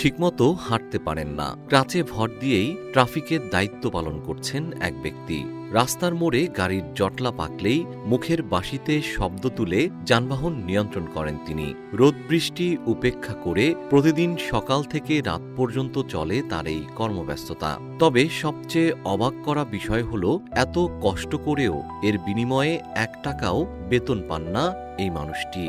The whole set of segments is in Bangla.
ঠিকমতো হাঁটতে পারেন না। ক্রাচে ভর দিয়েই ট্রাফিকের দায়িত্ব পালন করছেন এক ব্যক্তি। রাস্তার মোড়ে গাড়ির জটলা পাকলেই মুখের বাঁশিতে শব্দ তুলে যানবাহন নিয়ন্ত্রণ করেন তিনি। রোদ বৃষ্টি উপেক্ষা করে প্রতিদিন সকাল থেকে রাত পর্যন্ত চলে তার এই কর্মব্যস্ততা। তবে সবচেয়ে অবাক করা বিষয় হল, এত কষ্ট করেও এর বিনিময়ে 1 টাকাও বেতন পান না এই মানুষটি।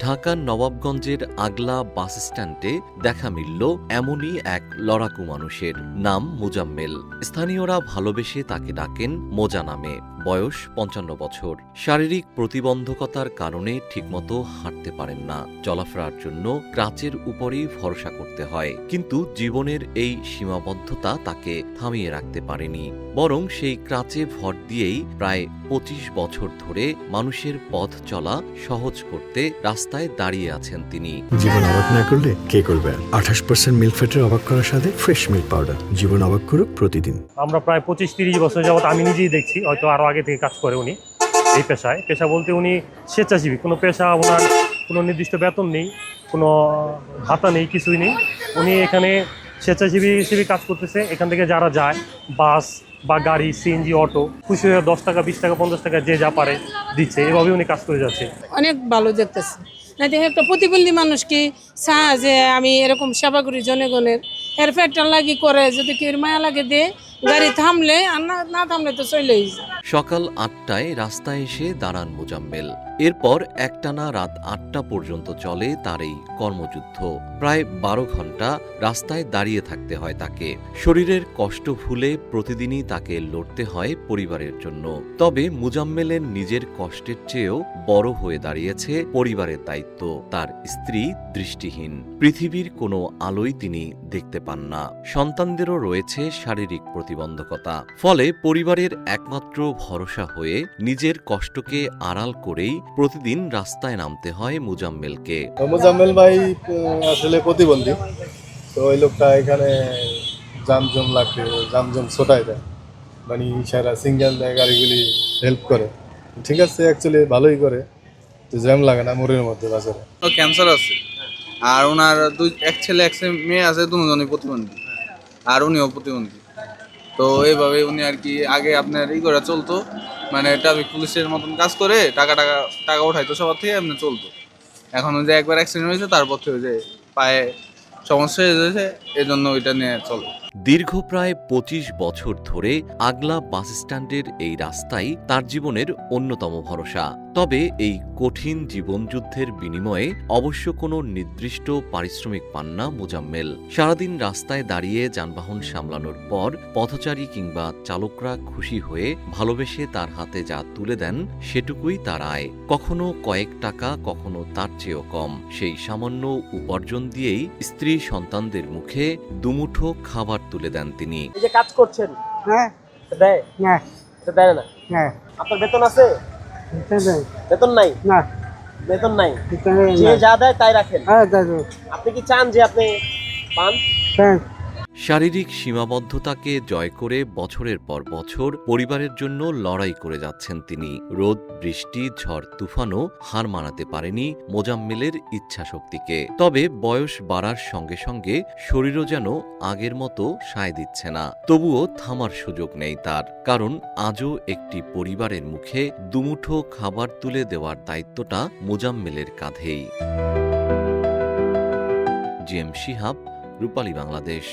ঢাকার নবাবগঞ্জের আগলা বাস স্ট্যান্ডে দেখা মিলল এমনই এক লড়াকু মানুষের। নাম মোজাম্মেল। স্থানীয়রা ভালোবেসে তাকে ডাকেন মোজা নামে। বয়স 55 বছর। শারীরিক প্রতিবন্ধকতার কারণে ঠিকমতো হাঁটতে পারেন না। চলাফেরার জন্য ক্রাচের উপরেই ভরসা করতে হয়। কিন্তু জীবনের এই সীমাবদ্ধতা তাকে থামিয়ে রাখতে পারেনি, বরং সেই ক্রাচে ভর দিয়েই প্রায় 25 বছর ধরে মানুষের পথ চলা সহজ করতে রাস্তায় দাঁড়িয়ে আছেন তিনি। জীবন অবাক না করলে কে করবে? 28% মিল্ক ফ্যাটের অবাক করার সাথে ফ্রেশ মিল্ক পাউডার। জীবন অবাক করুক প্রতিদিন। আমরা প্রায় 25-30 বছর যাবত আমি নিজেই দেখছি, হয়তো আরো আগে থেকে কাজ করে উনি এই পেশায়। পেশা বলতে উনি স্বেচ্ছাসেবী, কোনো পেশা ওনার কোনো নির্দিষ্ট বেতন নেই, কোনো ভাতা নেই, কিছুই নেই। উনি এখানে স্বেচ্ছাসেবী হিসেবে কাজ করতেছে। এখান থেকে যারা যায় বাস বা গাড়ি, সিএনজি, অটো, খুশি হয়ে 10 টাকা, 20 টাকা, 50 টাকা যে যা পারে দিচ্ছে। এভাবে উনি কাজ করে যাচ্ছে। অনেক ভালো দেখতেছে। না দেখে একটা প্রতিবন্ধী মানুষ কি চায় যে আমি এরকম সেবা করি জনগণের, এর ফ্যাক্টর লাগি করে, যদি কেউ মায়া লাগে দে, গাড়ি থামলে আর না থামলে তো চলেই যায়। সকাল 8টায় রাস্তায় এসে দাঁড়ান মোজাম্মেল। এরপর একটানা রাত 8টা পর্যন্ত চলে তার এই কর্মযুদ্ধ। প্রায় 12 ঘন্টা রাস্তায় দাঁড়িয়ে থাকতে হয় তাকে। শরীরের কষ্ট ভুলে প্রতিদিনই তাকে লড়তে হয় পরিবারের জন্য। তবে মোজাম্মেলের নিজের কষ্টের চেয়েও বড় হয়ে দাঁড়িয়েছে পরিবারের দায়িত্ব। তার স্ত্রী দৃষ্টিহীন। পৃথিবীর কোনো আলোই তিনি দেখতে পান না। সন্তানদেরও রয়েছে শারীরিক প্রতিবন্ধকতা। ফলে পরিবারের একমাত্র ভরসা হয়ে নিজের কষ্টকে আড়াল করেই প্রতিদিন রাস্তায় নামতে হয় মোজাম্মেলকে। মোজাম্মেল ভাই আসলে প্রতিবন্ধী, তো ওই লোকটা এখানে জামজম লাগবে, জামজম ছোটাই দেয়, মানে সারা সিঙ্গেল গাড়িগুলি হেল্প করে। ঠিক আছে, অ্যাকচুয়ালি ভালোই করে, তো জ্যাম লাগে না মোড়ের মধ্যে বাজারে। ক্যান্সার আছে, আর ওনার এক ছেলে এক মেয়ে আছে, দুজনই প্রতিবন্ধী, আর উনিও প্রতিবন্ধী। তো এইভাবে উনি আর কি আগে আপনার করে চলতো, মানে ট্রাফিক পুলিশের মতন কাজ করে টাকা উঠাইতো সবার থেকে, এমনি চলতো। এখন যে একবার অ্যাক্সিডেন্ট হয়েছে, তারপর থেকে যে পায়ে সমস্যা হয়েছে, এই জন্য ওইটা নিয়ে চলে। দীর্ঘ প্রায় 25 বছর ধরে আগলা বাস স্ট্যান্ডের এই রাস্তাই তার জীবনের অন্যতম ভরসা। তবে এই কঠিন জীবনযুদ্ধের বিনিময়ে অবশ্য কোনো নির্দিষ্ট পারিশ্রমিক পান না মোজাম্মেল। সারাদিন রাস্তায় দাঁড়িয়ে যানবাহন সামলানোর পর পথচারী কিংবা চালকরা খুশি হয়ে ভালোবেসে তার হাতে যা তুলে দেন, সেটুকুই তার আয়। কখনো কয়েক টাকা, কখনো তার চেয়েও কম। সেই সামান্য উপার্জন দিয়েই স্ত্রী সন্তানদের মুখে দুমুঠো খাবার তুলে দেন তিনি। এই যে কাজ করছেন, হ্যাঁ দেয় না এটা দেয় না? হ্যাঁ আপনার বেতন আছে? বেতন নাই? না বেতন নাই, যে যা দেয় তাই রাখেন। হ্যাঁ দাদু, আপনি কি চান যে আপনি পান? হ্যাঁ। শারীরিক সীমাবদ্ধতাকে জয় করে বছরের পর বছর পরিবারের জন্য লড়াই করে যাচ্ছেন তিনি। রোদ বৃষ্টি ঝড় তুফানও হার মানাতে পারেনি মোজাম্মেলের ইচ্ছাশক্তিকে। তবে বয়স বাড়ার সঙ্গে সঙ্গে শরীরও যেন আগের মতো সায় দিচ্ছে না। তবুও থামার সুযোগ নেই তার, কারণ আজও একটি পরিবারের মুখে দুমুঠো খাবার তুলে দেওয়ার দায়িত্বটা মোজাম্মেলের কাঁধেই। জিএম শিহাব, রূপালী বাংলাদেশ।